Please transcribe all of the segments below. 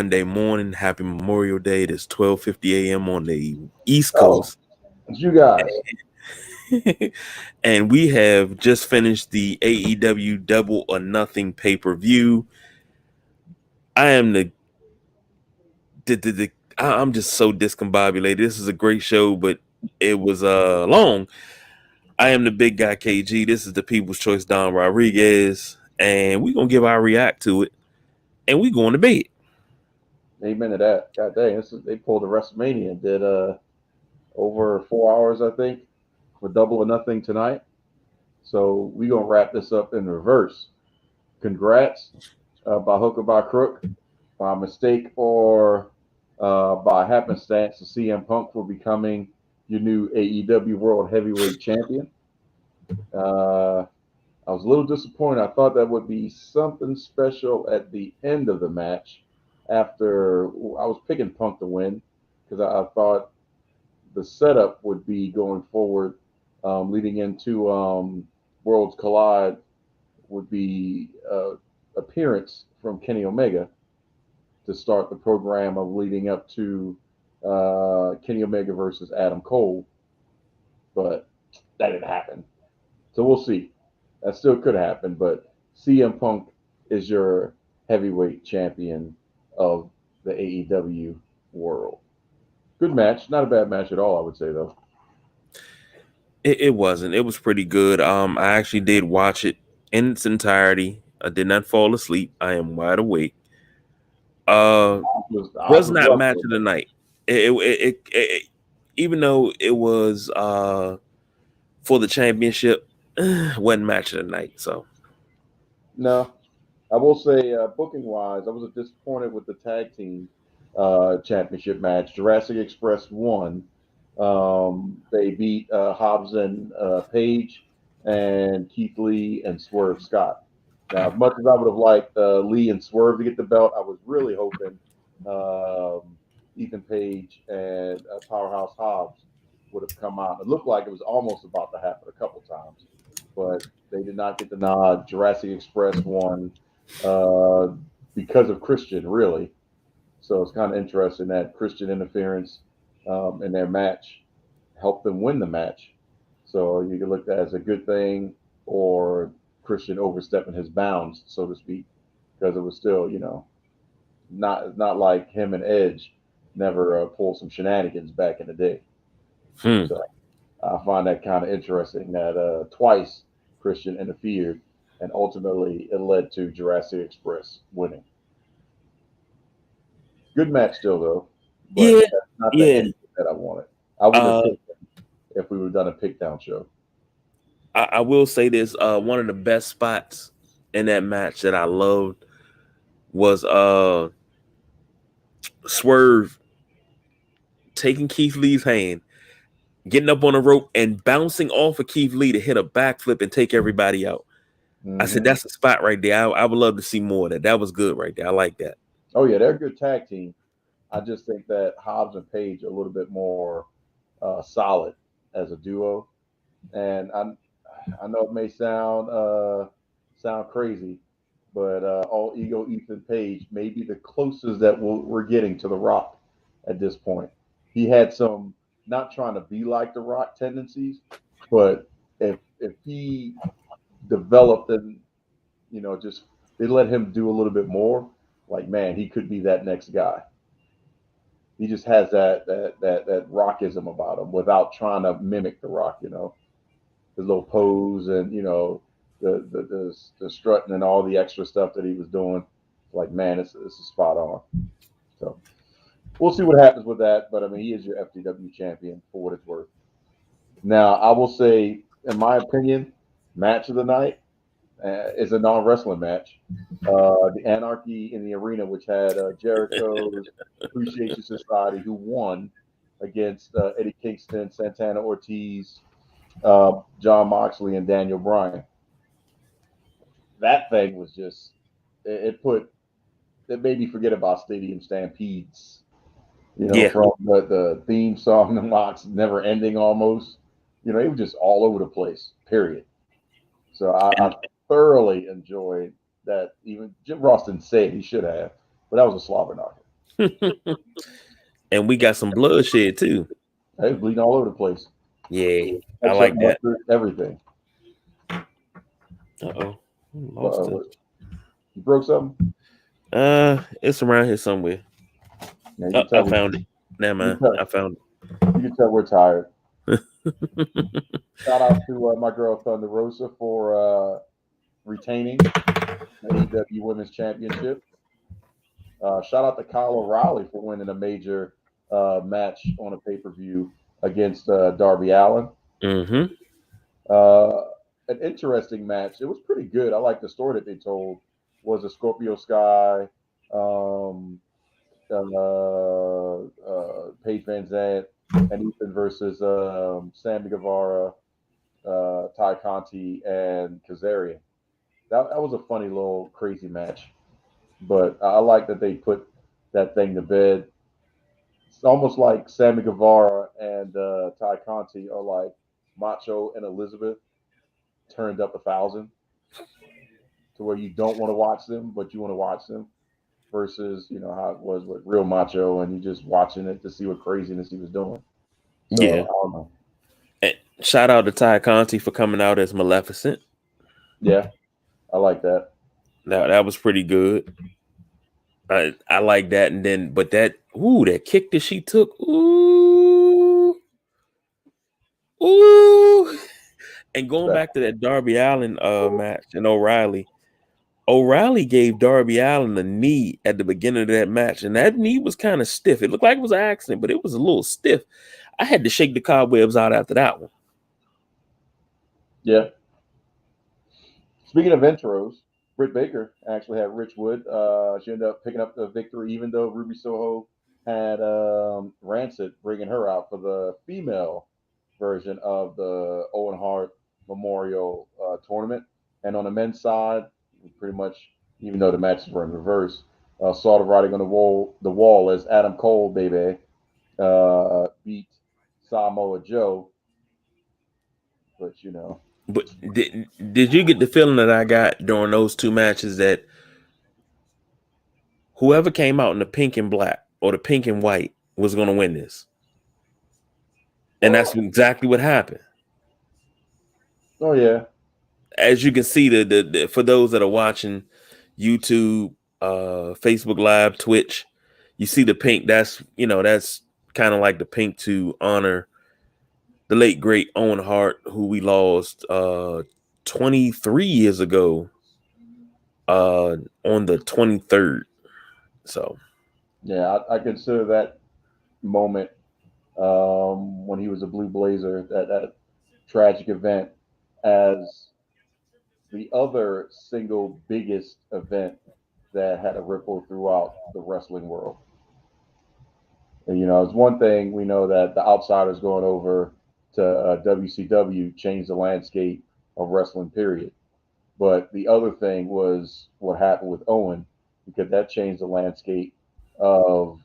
Monday morning. Happy Memorial Day. It's 12:50 a.m. on the East Oh, Coast. it's you guys. And we have just finished the AEW Double or Nothing pay-per-view. I am I'm just so discombobulated. This is a great show, but it was long. I am the big guy KG. This is the People's Choice Don Rodriguez, and we're gonna give our react to it, and we going to bed. Amen to that. God dang, they pulled a WrestleMania and did over 4 hours, I think, for Double or Nothing tonight. So we gonna wrap this up in reverse. Congrats, by hook or by crook, by mistake or by happenstance, to CM Punk for becoming your new AEW World Heavyweight Champion. I was a little disappointed. I thought that would be something special at the end of the match. After I was picking Punk to win because I thought the setup would be going forward, leading into Worlds Collide, would be appearance from Kenny Omega to start the program of leading up to Kenny Omega versus Adam Cole, but that didn't happen. So we'll see. That still could happen, but CM Punk is your heavyweight champion of the AEW world. Good match. Not a bad match at all, I would say, though. It wasn't. It was pretty good. I actually did watch it in its entirety. I did not fall asleep. I am wide awake. Was not match of the night. Even though it was for the championship, wasn't match of the night. So no, I will say booking wise, I was disappointed with the tag team championship match. Jurassic Express won. They beat Hobbs and Page and Keith Lee and Swerve Scott. Now, as much as I would have liked Lee and Swerve to get the belt, I was really hoping Ethan Page and Powerhouse Hobbs would have come out. It looked like it was almost about to happen a couple times, but they did not get the nod. Jurassic Express won because of Christian, really. So it's kind of interesting that Christian interference in their match helped them win the match. So you can look at that as a good thing, or Christian overstepping his bounds, so to speak, because it was still, not like him and Edge never pulled some shenanigans back in the day. So I find that kind of interesting that twice Christian interfered, and ultimately it led to Jurassic Express winning. Good match still, though. But yeah, that's not the ending that I wanted. I would have picked him if we would have done a pick down show. I will say this: one of the best spots in that match that I loved was Swerve taking Keith Lee's hand, getting up on a rope and bouncing off of Keith Lee to hit a backflip and take everybody out. I said, that's a spot right there. I would love to see more of that. That was good right there. I like that. Oh, yeah, they're a good tag team. I just think that Hobbs and Page are a little bit more solid as a duo. And I know it may sound crazy, but all ego Ethan Page may be the closest that we're getting to The Rock at this point. He had some not trying to be like The Rock tendencies, but if he developed and just they let him do a little bit more, like, man, he could be that next guy. He just has that rockism about him without trying to mimic The Rock, his little pose and the strutting and all the extra stuff that he was doing. Like, man, it's a spot on. So we'll see what happens with that. But I mean, he is your FTW champion for what it's worth. Now, I will say, in my opinion, match of the night is a non-wrestling match. The Anarchy in the Arena, which had Jericho's Appreciation Society, who won against Eddie Kingston, Santana Ortiz, John Moxley, and Daniel Bryan. That thing was just it made me forget about Stadium Stampedes. From the theme song, the Mox never ending almost. It was just all over the place. Period. So I thoroughly enjoyed that. Even Jim Ross didn't say it; he should have, but that was a slobber knocker. And we got some bloodshed too. Hey, bleeding all over the place. Yeah, I Extra like that. mustard, everything. Uh-oh. Lost it. You broke something? It's around here somewhere. Yeah, you Oh, can I tell. found it. Never mind. I found You can tell we're tired. it. Shout out to my girl Thunder Rosa for retaining the AEW Women's Championship. Shout out to Kyle O'Reilly for winning a major match on a pay-per-view against Darby Allin. Mm-hmm. An interesting match. It was pretty good. I like the story that they told. Was a Scorpio Sky, Paige Van Zandt, and Ethan versus Sammy Guevara, Ty Conti, and Kazarian. That was a funny little crazy match, but I like that they put that thing to bed. It's almost like Sammy Guevara and Ty Conti are like Macho and Elizabeth turned up 1,000, to where you don't want to watch them, but you want to watch them. Versus, how it was with Real Macho, and you just watching it to see what craziness he was doing. So Yeah. I don't know. And shout out to Ty Conti for coming out as Maleficent. Yeah, I like that. That was pretty good. I like that, and then that kick that she took, ooh, and going back to that Darby Allin match and O'Reilly gave Darby Allin a knee at the beginning of that match, and that knee was kind of stiff. It looked like it was an accident, but it was a little stiff. I had to shake the cobwebs out after that one. Yeah. Speaking of intros, Britt Baker actually had Rich Wood. She ended up picking up the victory, even though Ruby Soho had Rancid bringing her out for the female version of the Owen Heart Memorial Tournament. And on the men's side, pretty much, even though the matches were in reverse, saw the writing on the wall as Adam Cole, baby, beat Samoa Joe. But But did you get the feeling that I got during those two matches that whoever came out in the pink and black or the pink and white was going to win this? And that's exactly what happened. Oh yeah. As you can see, the for those that are watching YouTube, Facebook Live, Twitch, you see the pink. That's kind of like the pink to honor the late great Owen Heart, who we lost 23 years ago on the 23rd. So yeah, I consider that moment when he was a Blue Blazer, that tragic event, as the other single biggest event that had a ripple throughout the wrestling world. And, it's one thing we know that the outsiders going over to WCW changed the landscape of wrestling, period. But the other thing was what happened with Owen, because that changed the landscape of,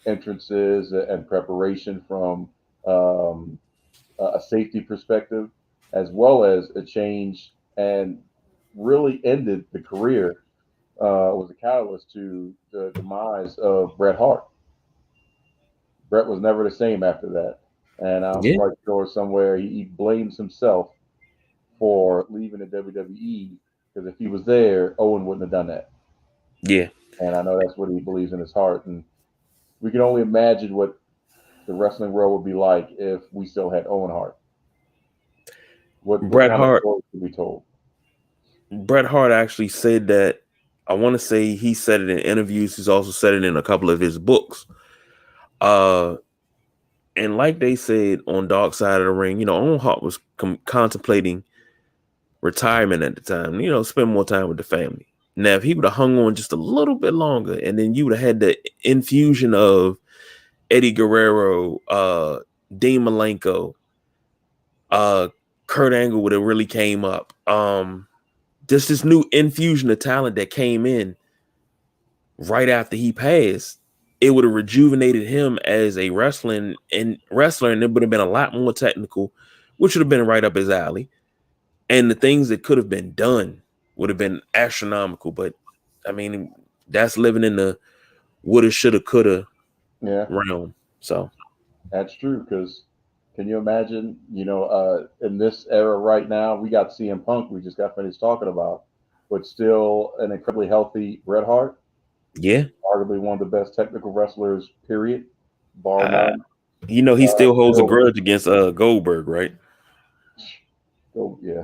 entrances and preparation from a safety perspective, as well as a change and really ended the career, was a catalyst to the demise of Bret Hart. Bret was never the same after that. And I'm quite sure somewhere he blames himself for leaving the WWE, because if he was there, Owen wouldn't have done that. Yeah. And I know that's what he believes in his heart. And we can only imagine what the wrestling world would be like if we still had Owen Hart. What Bret kind Hart of stories could be told? Bret Hart actually said that. I want to say he said it in interviews. He's also said it in a couple of his books. And like they said on Dark Side of the Ring, Owen Hart was contemplating retirement at the time, spend more time with the family. Now, if he would have hung on just a little bit longer, and then you would have had the infusion of Eddie Guerrero, Dean Malenko, Kurt Angle would have really came up. Just this new infusion of talent that came in right after he passed, it would have rejuvenated him as a wrestler, and it would have been a lot more technical, which would have been right up his alley. And the things that could have been done would have been astronomical. But I mean, that's living in the woulda, shoulda, coulda Yeah, realm. So that's true. Because can you imagine, in this era right now, we got CM Punk, we just got finished talking about, but still an incredibly healthy Bret Hart, yeah, arguably one of the best technical wrestlers, period, bar uh, none. he still holds a Still, grudge against Goldberg, right? oh, yeah,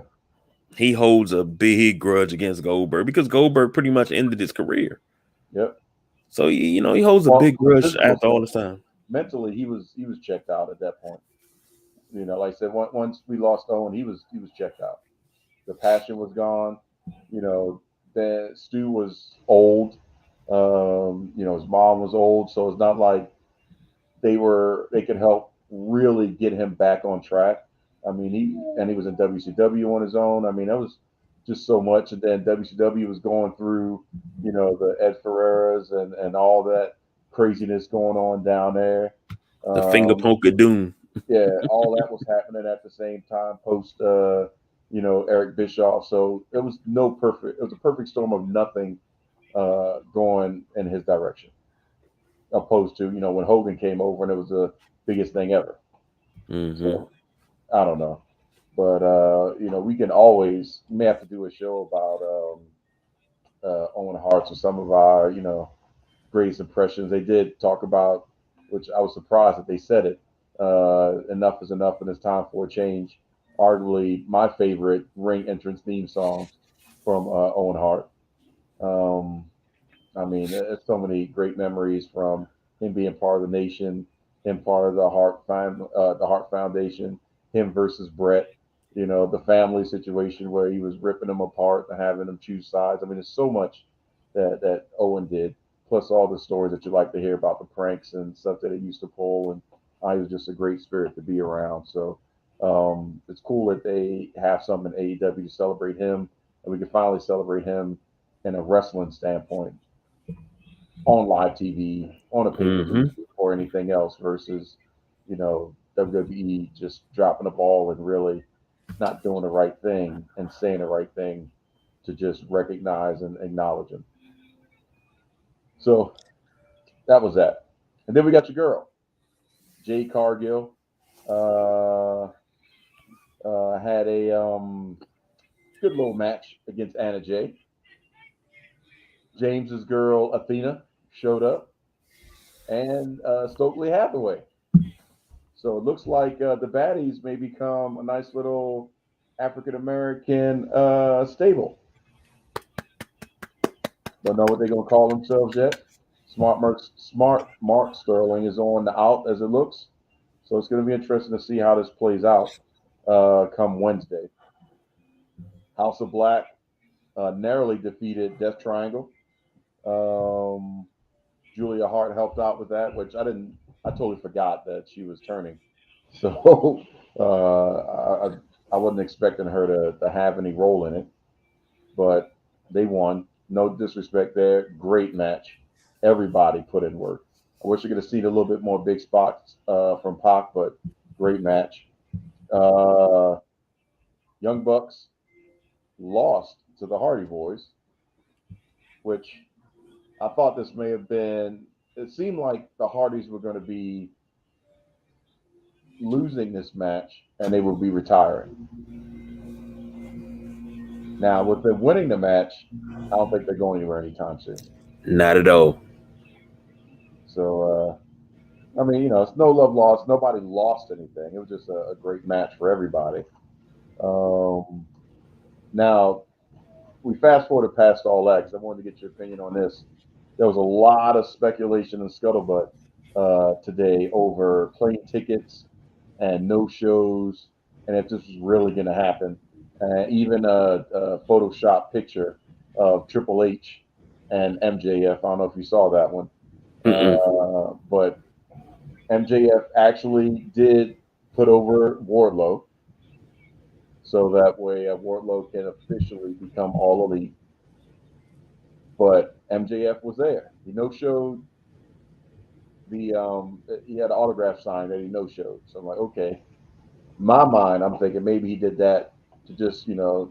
He holds a big grudge against Goldberg because Goldberg pretty much ended his career. yep. So he holds a Well, big from a grudge physical after all standpoint, this time. mentally, he was checked out at that point. Like I said, once we lost Owen, he was checked out. The passion was gone. You know, then Stu was old. His mom was old, so it's not like they could help really get him back on track. I mean, he was in WCW on his own. I mean, that was just so much. And then WCW was going through, the Ed Ferreras and all that craziness going on down there. The finger Um, poke of doom. yeah, all that was happening at the same time post Eric Bischoff. So it was a perfect storm of nothing going in his direction. Opposed to, when Hogan came over and it was the biggest thing ever. Mm-hmm. So I don't know. But we may have to do a show about Owen Hearts or some of our, greatest impressions. They did talk about, which I was surprised that they said it. Enough is enough, and it's time for a change. Arguably, my favorite ring entrance theme song from Owen Hart. Um, I mean, there's so many great memories from him being part of the Nation, him part of the Hart Foundation, him versus Brett. The family situation where he was ripping them apart and having them choose sides. I mean, there's so much that Owen did, plus all the stories that you like to hear about the pranks and stuff that he used to pull. And I was just a great spirit to be around. So it's cool that they have something in AEW to celebrate him, and we can finally celebrate him in a wrestling standpoint on live TV, on a pay per view, Mm-hmm. or anything else versus, WWE just dropping the ball and really not doing the right thing and saying the right thing to just recognize and acknowledge him. So that was that. And then we got your girl, Jade Cargill. Uh, had a good little match against Anna Jay. James's girl, Athena, showed up, and Stokely Hathaway. So it looks like the Baddies may become a nice little African American stable. Don't know what they're gonna call themselves yet. Smart Mark Sterling is on the out as it looks, so it's going to be interesting to see how this plays out come Wednesday. House of Black narrowly defeated Death Triangle. Um, Julia Hart helped out with that, which I didn't. I totally forgot that she was turning. So I wasn't expecting her to have any role in it, but they won. No disrespect there. Great match. Everybody put in work. I wish I could have seen a little bit more big spots from Pac, but great match. Uh, Young Bucks lost to the Hardy Boys, which I thought this may have been. It seemed like the Hardys were going to be losing this match and they would be retiring. Now, with them winning the match, I don't think they're going anywhere anytime soon. Not at all. So, I mean, it's no love lost. Nobody lost anything. It was just a great match for everybody. Now, we fast forward past all that because I wanted to get your opinion on this. There was a lot of speculation and scuttlebutt today over plane tickets and no shows, and if this was really going to happen. Even a Photoshop picture of Triple H and MJF. I don't know if you saw that one, Mm-mm. but MJF actually did put over Wardlow, so that way Wardlow can officially become All Elite. But MJF was there. He no showed he had an autograph signed that he no showed. So I'm like, okay. In my mind, I'm thinking maybe he did that to just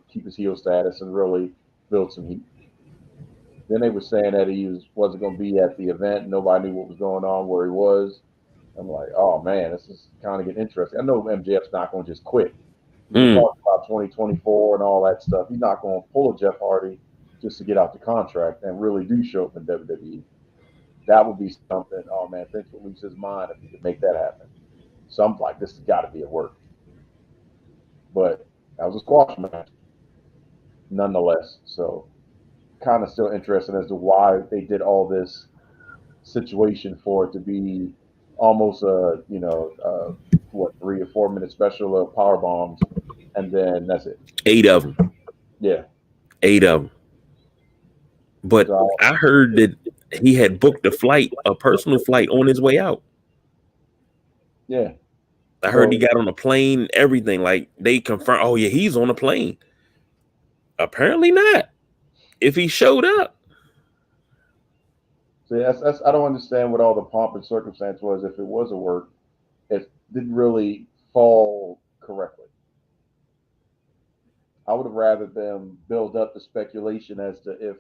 keep his heel status and really build some heat. Then they were saying that wasn't going to be at the event. Nobody knew what was going on, where he was. I'm like, oh man, this is kind of getting interesting. I know MJF's not going to just quit. We were talking about 2024 and all that stuff. He's not going to pull a Jeff Hardy just to get out the contract and really do show up in WWE. That would be something. Oh man, Vince would lose his mind if he could make that happen. So I'm like, this has got to be a work. But that was a squash match, nonetheless. So kind of still interested as to why they did all this situation for it to be almost a 3 or 4 minute special of power bombs, and then that's it. 8 of them. Yeah, 8 of them. But so, I heard that he had booked a personal flight on his way out. Yeah. I heard he got on a plane, everything. Like they confirmed, oh yeah, he's on a plane. Apparently not. If he showed up. See, that's I don't understand what all the pomp and circumstance was. If it was a work, it didn't really fall correctly. I would have rather them build up the speculation as to if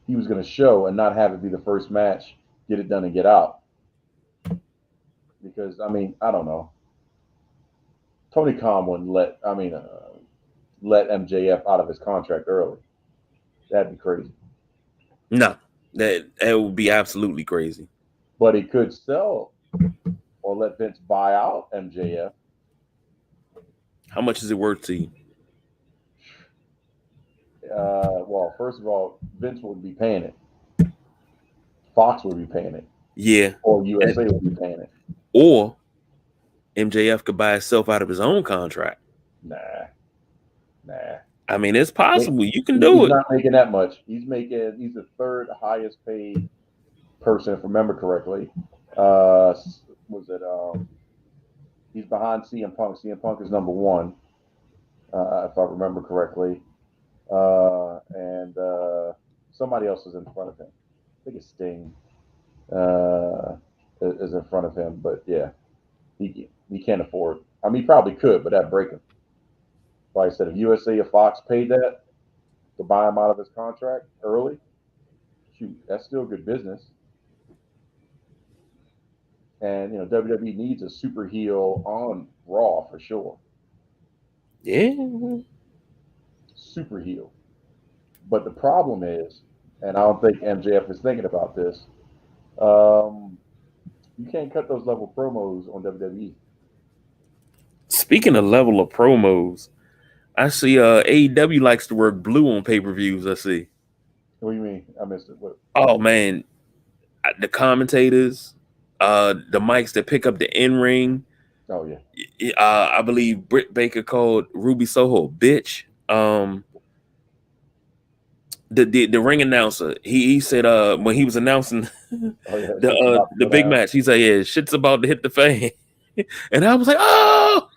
he was going to show and not have it be the first match, get it done and get out. Because I mean, I don't know. Tony Khan wouldn't let MJF out of his contract early. That'd be crazy. No, that would be absolutely crazy. But he could sell or let Vince buy out MJF. How much is it worth to you? Well, first of all, Vince would be paying it. Fox would be paying it. Yeah. Or USA would be paying it. Or MJF could buy himself out of his own contract. Nah. I mean, it's possible. You can do it. He's not making that much. He's the third highest paid person, if I remember correctly. He's behind CM Punk. CM Punk is number 1, if I remember correctly. And somebody else is in front of him. I think it's Sting is in front of him. But yeah, he can't afford. I mean, he probably could, but that'd break him. Like I said, if USA or Fox paid that to buy him out of his contract early, shoot, that's still good business. And WWE needs a super heel on Raw for sure. Yeah. Super heel. But the problem is, and I don't think MJF is thinking about this, you can't cut those level promos on WWE. Speaking of level of promos, I see AEW likes to work blue on pay-per-views, I see. What do you mean? I missed it. What? Oh, man. The commentators, the mics that pick up the in-ring. Oh, yeah. I believe Britt Baker called Ruby Soho bitch. The ring announcer, he said when he was announcing the big match, he said, yeah, shit's about to hit the fan. And I was like, oh!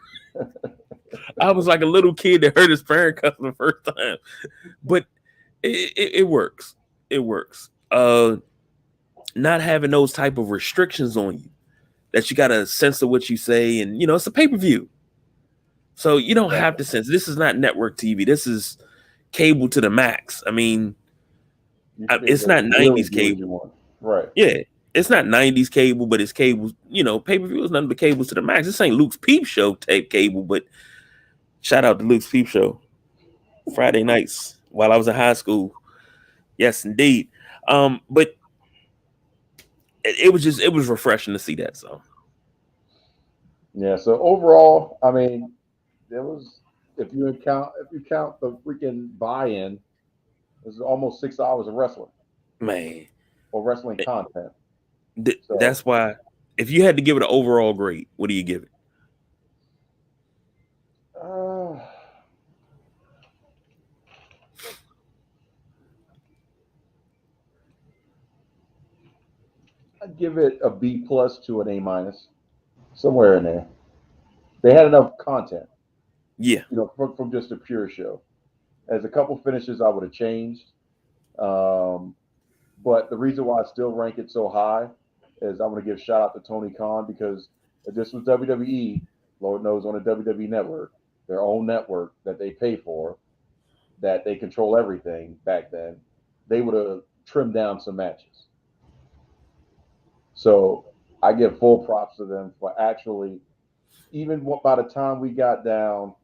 I was like a little kid that heard his parent cuss the first time. But it works. It works. Not having those type of restrictions on you that you got to censor what you say. And, it's a pay-per-view. So you don't have to censor. This is not network TV. This is cable to the max. I mean, it's not 90s cable. Right. Yeah. It's not 90s cable, but it's cable. Pay-per-view is nothing but cables to the max. This ain't Luke's Peep Show tape cable, but shout out to Luke's Peep Show. Friday nights while I was in high school. Yes, indeed. But it was refreshing to see that. So yeah. So overall, I mean, there was if you count the freaking buy-in, this is almost 6 hours of wrestling. Man. Or wrestling content. That's why if you had to give it an overall grade, what do you give it? I'd give it a B+ to an A-, somewhere in there. They had enough content. Yeah. From just a pure show. As a couple finishes, I would have changed. But the reason why I still rank it so high is I'm going to give shout out to Tony Khan, because if this was WWE, Lord knows on a WWE network, their own network that they pay for, that they control everything back then, they would have trim down some matches. So I give full props to them for actually, even by the time we got down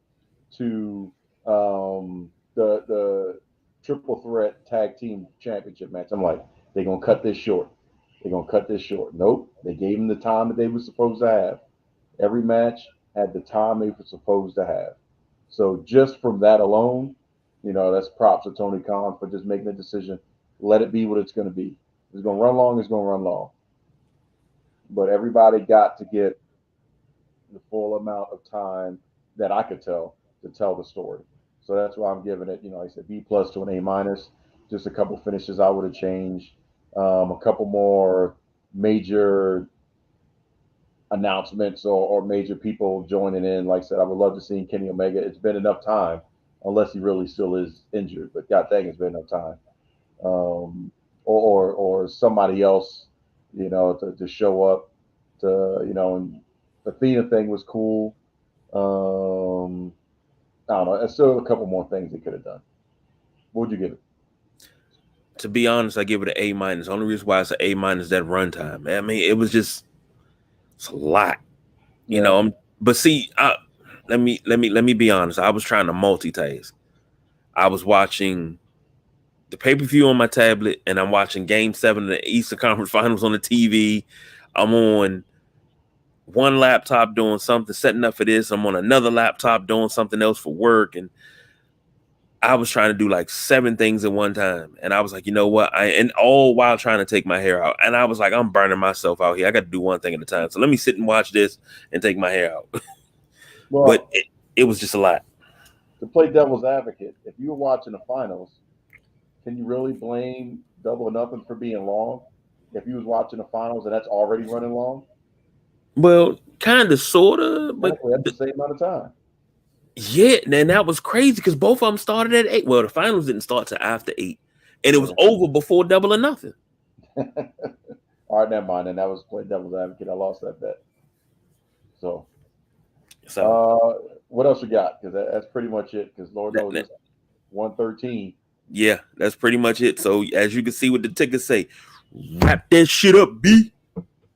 to the triple threat tag team championship match, I'm like, they're gonna cut this short. They're gonna cut this short. Nope. They gave them the time that they were supposed to have. Every match had the time they were supposed to have. So just from that alone, that's props to Tony Khan for just making the decision. Let it be what it's gonna be. If it's gonna run long, it's gonna run long. But everybody got to get the full amount of time that I could tell to tell the story. So that's why I'm giving it, like I said, B+ to an A-. Just a couple finishes I would have changed. A couple more major announcements or major people joining in. Like I said, I would love to see Kenny Omega. It's been enough time, unless he really still is injured. But god dang, it's been enough time. Or somebody else, to show up. And the Athena thing was cool. I don't know. There's still a couple more things they could have done. What would you give it? To be honest, I give it an A-. The only reason why it's an A- that runtime. I mean, it was just, it's a lot, but see, let me be honest. I was trying to multitask. I was watching the pay-per-view on my tablet, and I'm watching Game 7 of the Eastern Conference Finals on the TV. I'm on one laptop doing something, setting up for this. I'm on another laptop doing something else for work, and I was trying to do like 7 things at one time. And I was like, you know what? And all while trying to take my hair out. And I was like, I'm burning myself out here. I got to do one thing at a time. So let me sit and watch this and take my hair out. Well, but it was just a lot. To play devil's advocate, if you were watching the finals, can you really blame Double or Nothing for being long? If you was watching the finals and that's already running long? Well, kind of, sort of. But at the same amount of time. Yeah, and that was crazy because both of them started at 8. Well, the finals didn't start till after 8, and it was over before Double or Nothing. All right, never mind. And that was play devil's advocate. I lost that bet. So what else we got? Because that's pretty much it. Because Lord knows it's 113. Yeah, that's pretty much it. So as you can see what the tickets say, wrap that shit up, B.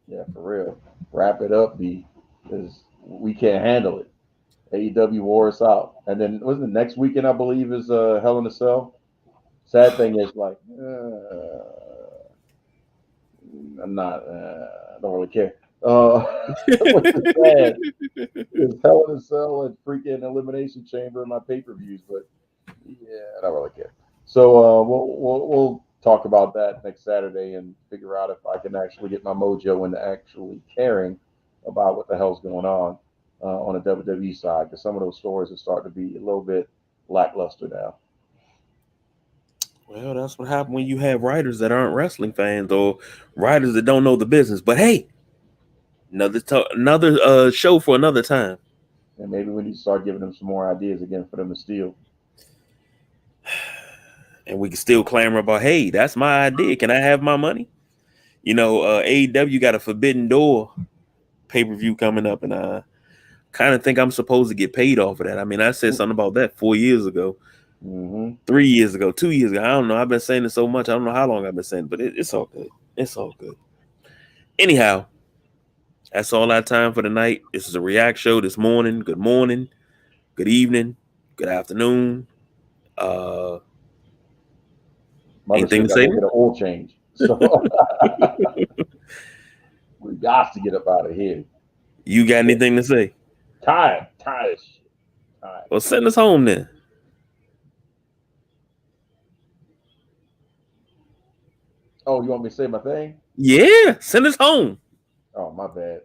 Yeah, for real. Wrap it up, B. Because we can't handle it. AEW wore us out. And then wasn't the next weekend, I believe, is Hell in a Cell. Sad thing is, like, I'm not, I don't really care. Which is sad. It's Hell in a Cell and freaking Elimination Chamber in my pay-per-views, but yeah, I don't really care. So we'll talk about that next Saturday and figure out if I can actually get my mojo into actually caring about what the hell's going on the WWE side, because some of those stories are starting to be a little bit lackluster now. Well, that's what happened when you have writers that aren't wrestling fans or writers that don't know the business. But hey, another show for another time. And maybe we need to start giving them some more ideas again for them to steal. And we can still clamor about, hey, that's my idea. Can I have my money? AEW got a Forbidden Door pay-per-view coming up, and I kind of think I'm supposed to get paid off of that. I mean, I said something about that 4 years ago, 3 years ago, 2 years ago. I don't know. I've been saying it so much. I don't know how long I've been saying it, but it's all good. It's all good. Anyhow, that's all our time for tonight. This is a react show this morning. Good morning, good evening, good afternoon. Anything to say? Get an oil change. So we got to get up out of here. You got anything to say? Tired as shit. Tired. Well, send us home then. Oh, you want me to say my thing? Yeah, send us home. Oh, my bad.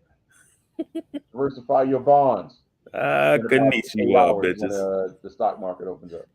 Diversify your bonds. Konnichiwa, bitches. When the stock market opens up.